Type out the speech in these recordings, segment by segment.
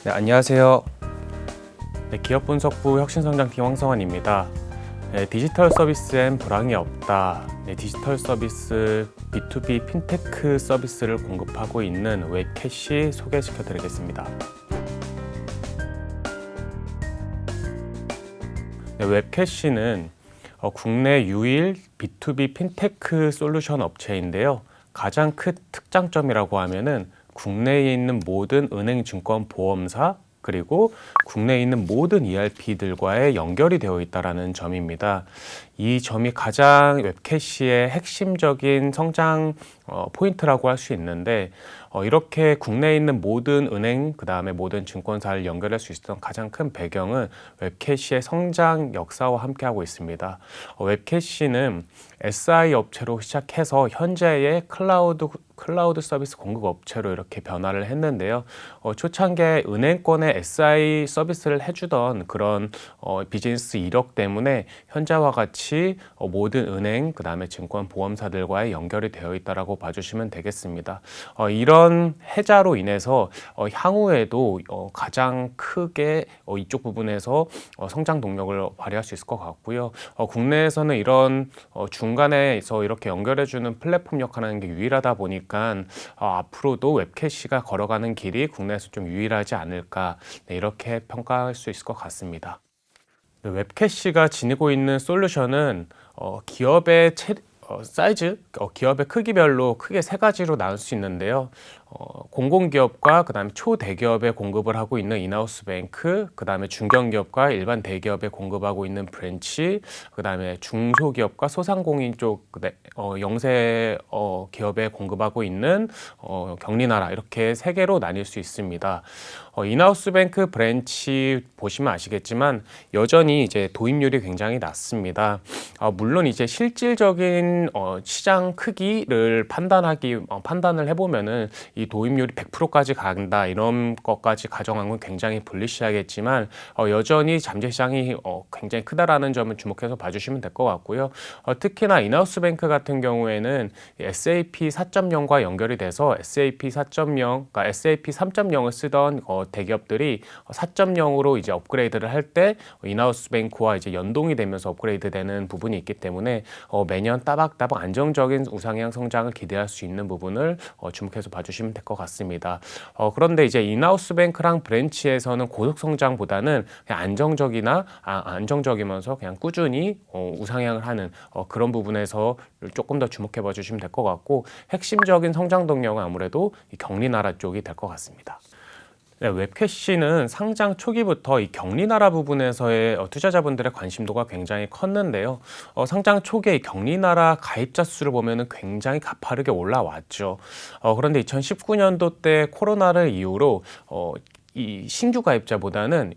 네, 안녕하세요. 네, 기업분석부 혁신성장팀 황성환입니다. 네, 디지털 서비스엔 불황이 없다. 네, 디지털 서비스 B2B 핀테크 서비스를 공급하고 있는 웹캐시 소개시켜 드리겠습니다. 네, 웹캐시는 국내 유일 B2B 핀테크 솔루션 업체인데요. 가장 큰 특장점이라고 하면은 국내에 있는 모든 은행, 증권, 보험사 그리고 국내에 있는 모든 ERP들과의 연결이 되어 있다는 점입니다. 이 점이 가장 웹캐시의 핵심적인 성장 포인트라고 할 수 있는데 이렇게 국내에 있는 모든 은행, 그 다음에 모든 증권사를 연결할 수 있었던 가장 큰 배경은 웹캐시의 성장 역사와 함께하고 있습니다. 웹캐시는 SI 업체로 시작해서 현재의 클라우드 서비스 공급 업체로 이렇게 변화를 했는데요. 초창기에 은행권의 SI 서비스를 해주던 그런 비즈니스 이력 때문에 현재와 같이 모든 은행, 그 다음에 증권 보험사들과의 연결이 되어 있다라고 봐주시면 되겠습니다. 이런 해자로 인해서 향후에도 가장 크게 이쪽 부분에서 성장 동력을 발휘할 수 있을 것 같고요. 국내에서는 이런 중간에서 이렇게 연결해주는 플랫폼 역할하는 게 유일하다 보니까 앞으로도 웹캐시가 걸어가는 길이 국내에서 좀 유일하지 않을까, 네, 이렇게 평가할 수 있을 것 같습니다. 웹캐시가 지니고 있는 솔루션은 기업의 사이즈, 기업의 크기별로 크게 세 가지로 나눌 수 있는데요. 공공기업과 그다음에 초대기업에 공급을 하고 있는 인하우스 뱅크, 그다음에 중견기업과 일반 대기업에 공급하고 있는 브랜치, 그다음에 중소기업과 소상공인 쪽 영세 기업에 공급하고 있는 경리나라, 이렇게 세 개로 나뉠 수 있습니다. 인하우스 뱅크 브랜치 보시면 아시겠지만 여전히 이제 도입률이 굉장히 낮습니다. 물론 이제 실질적인 시장 크기를 판단을 해보면은 이 도입률이 100%까지 간다, 이런 것까지 가정한 건 굉장히 불리시하겠지만 여전히 잠재 시장이 굉장히 크다라는 점을 주목해서 봐주시면 될 것 같고요. 특히나 인하우스 뱅크 같은 경우에는 SAP 4.0과 연결이 돼서 SAP 4.0, 그러니까 SAP 3.0을 쓰던 대기업들이 4.0으로 이제 업그레이드를 할 때 인하우스 뱅크와 이제 연동이 되면서 업그레이드되는 부분이 있기 때문에 매년 따박따박 안정적인 우상향 성장을 기대할 수 있는 부분을 주목해서 봐주시면 될 것 같습니다. 그런데 이제 인하우스 뱅크랑 브랜치에서는 고속 성장보다는 그냥 안정적이면서 그냥 꾸준히 우상향을 하는 그런 부분에서 조금 더 주목해 봐주시면 될 것 같고, 핵심적인 성장 동력은 아무래도 이 경리나라 쪽이 될 것 같습니다. 네, 웹캐시는 상장 초기부터 이 경리나라 부분에서의 투자자분들의 관심도가 굉장히 컸는데요. 상장 초기에 격리나라 가입자 수를 보면은 굉장히 가파르게 올라왔죠. 그런데 2019년도 때 코로나를 이유로 이 신규 가입자보다는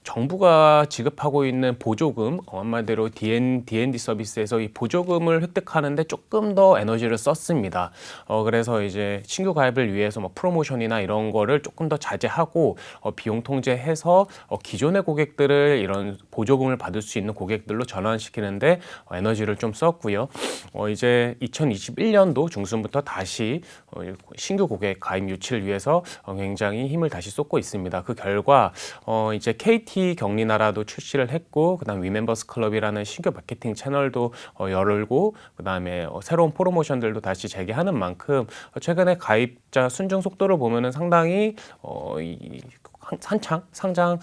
정부가 지급하고 있는 보조금, 한마디로 D&D 서비스에서 이 보조금을 획득하는데 조금 더 에너지를 썼습니다. 그래서 이제 신규 가입을 위해서 뭐 프로모션이나 이런 거를 조금 더 자제하고 비용 통제해서 기존의 고객들을 이런 보조금을 받을 수 있는 고객들로 전환시키는데 에너지를 좀 썼고요. 이제 2021년도 중순부터 다시 신규 고객 가입 유치를 위해서 굉장히 힘을 다시 쏟고 있습니다. 그 결과 이제 KT 경리나라도 출시를 했고, 그다음 위멤버스 클럽이라는 신규 마케팅 채널도 열고, 그다음에 새로운 프로모션들도 다시 재개하는 만큼 최근에 가입자 순증 속도를 보면은 상당히 한창 상장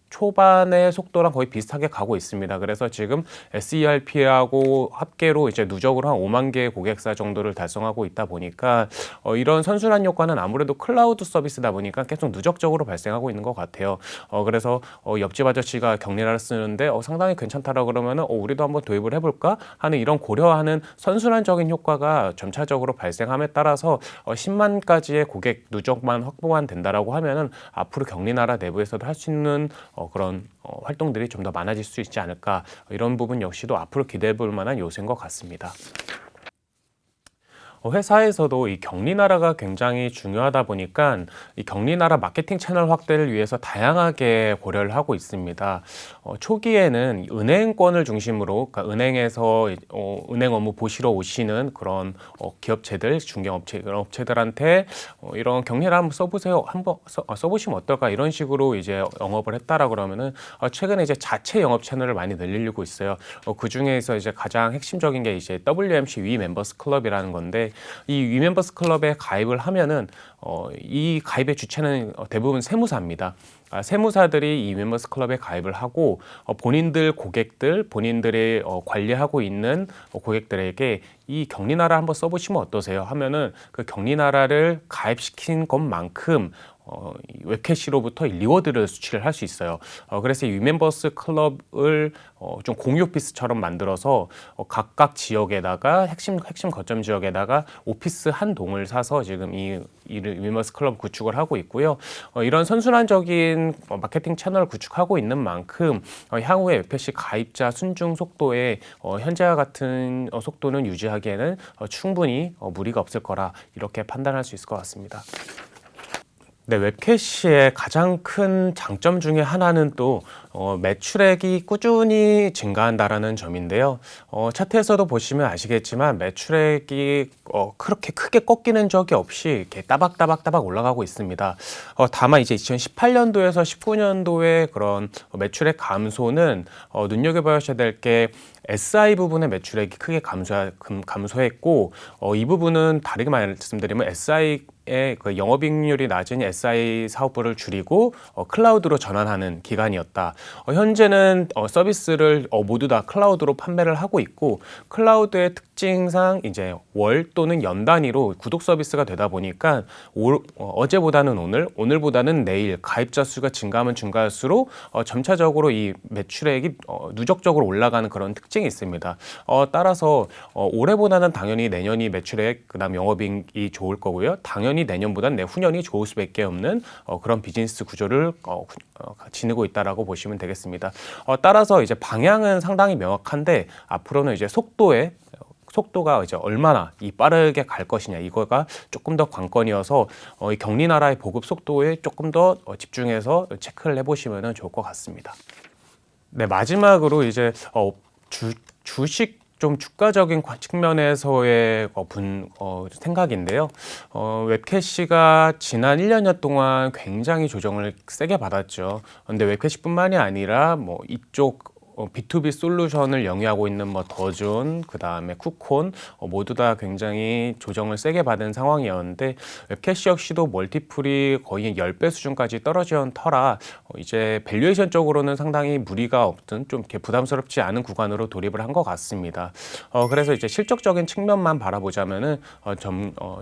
초반의 속도랑 거의 비슷하게 가고 있습니다. 그래서 지금 SERP하고 합계로 이제 누적으로 한 5만 개의 고객사 정도를 달성하고 있다 보니까 이런 선순환 효과는 아무래도 클라우드 서비스다 보니까 계속 누적적으로 발생하고 있는 것 같아요. 그래서 옆집 아저씨가 경리나라 쓰는데 상당히 괜찮다라고 그러면은 우리도 한번 도입을 해볼까 하는 이런 고려하는 선순환적인 효과가 점차적으로 발생함에 따라서 10만까지의 고객 누적만 확보만 된다라고 하면은 앞으로 경리나라 내부에서도 할 수 있는 그런 활동들이 좀 더 많아질 수 있지 않을까, 이런 부분 역시도 앞으로 기대해 볼 만한 요소인 것 같습니다. 회사에서도 이 격리나라가 굉장히 중요하다 보니까 이 격리나라 마케팅 채널 확대를 위해서 다양하게 고려를 하고 있습니다. 초기에는 은행권을 중심으로, 그러니까 은행에서 은행 업무 보시러 오시는 그런 기업체들, 중개업체 이런 업체들한테 이런 격리나라 한번 써보세요, 한번 써보시면 어떨까, 이런 식으로 이제 영업을 했다라 그러면은 최근에 이제 자체 영업 채널을 많이 늘리고 있어요. 그 중에서 이제 가장 핵심적인 게 이제 WMC 위 멤버스 클럽이라는 건데, 이 위 멤버스 클럽에 가입을 하면은 이 가입의 주체는 대부분 세무사입니다. 세무사들이 이 멤버스 클럽에 가입을 하고 본인들 고객들, 본인들이 관리하고 있는 고객들에게 이 격리나라 한번 써보시면 어떠세요 하면은 그 격리나라를 가입시킨 것만큼 웹캐시로부터 리워드를 수취를 할 수 있어요. 그래서 이 위멤버스 클럽을 좀 공유 오피스처럼 만들어서 각각 지역에다가 핵심 거점 지역에다가 오피스 한 동을 사서 지금 이 위멤버스 클럽 구축을 하고 있고요. 이런 선순환적인 마케팅 채널을 구축하고 있는 만큼 향후에 웹캐시 가입자 순증 속도에 현재와 같은 속도는 유지하기에는 충분히 무리가 없을 거라 이렇게 판단할 수 있을 것 같습니다. 네, 웹캐시의 가장 큰 장점 중에 하나는 또 매출액이 꾸준히 증가한다라는 점인데요. 차트에서도 보시면 아시겠지만 매출액이 그렇게 크게 꺾이는 적이 없이 이렇게 따박따박 올라가고 있습니다. 다만 이제 2018년도에서 19년도에 그런 매출액 감소는 눈여겨보셔야 될 게 SI 부분의 매출액이 크게 감소했고, 이 부분은 다르게 말씀드리면 SI의 그 영업이익률이 낮은 SI 사업부를 줄이고 클라우드로 전환하는 기간이었다. 현재는 서비스를 모두 다 클라우드로 판매를 하고 있고, 클라우드의 특징상 이제 월 또는 연 단위로 구독 서비스가 되다 보니까 어제보다는 오늘보다는 내일 가입자 수가 증가하면 증가할수록 점차적으로 이 매출액이 누적적으로 올라가는 그런 특징이 있습니다. 따라서 올해보다는 당연히 내년이 매출액 그다음 영업이익이 좋을 거고요. 당연히 내년보다는 내후년이 좋을 수밖에 없는 그런 비즈니스 구조를 지니고 있다라고 보시면 되겠습니다. 따라서 이제 방향은 상당히 명확한데 앞으로는 이제 속도가 이제 얼마나 빠르게 갈 것이냐, 이거가 조금 더 관건이어서 이 격리나라의 보급 속도에 조금 더 집중해서 체크를 해보시면 좋을 것 같습니다. 네, 마지막으로 이제 주식 좀 주가적인 측면에서의 생각인데요. 웹캐시가 지난 1년여 동안 굉장히 조정을 세게 받았죠. 근데 웹캐시뿐만이 아니라 뭐 이쪽 B2B 솔루션을 영위하고 있는 더존, 그 다음에 쿠콘 모두 다 굉장히 조정을 세게 받은 상황이었는데, 웹캐시 역시도 멀티플이 거의 10배 수준까지 떨어진 터라 이제 밸류에이션 쪽으로는 상당히 무리가 없든 좀 이렇게 부담스럽지 않은 구간으로 돌입을 한 것 같습니다. 그래서 이제 실적적인 측면만 바라보자면은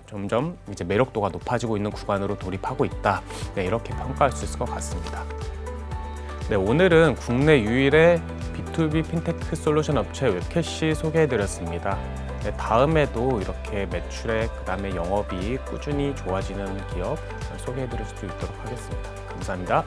점점 이제 매력도가 높아지고 있는 구간으로 돌입하고 있다. 네, 이렇게 평가할 수 있을 것 같습니다. 네, 오늘은 국내 유일의 B2B 핀테크 솔루션 업체 웹캐시 소개해드렸습니다. 네, 다음에도 이렇게 매출액, 그 다음에 영업이익 꾸준히 좋아지는 기업 소개해드릴 수 있도록 하겠습니다. 감사합니다.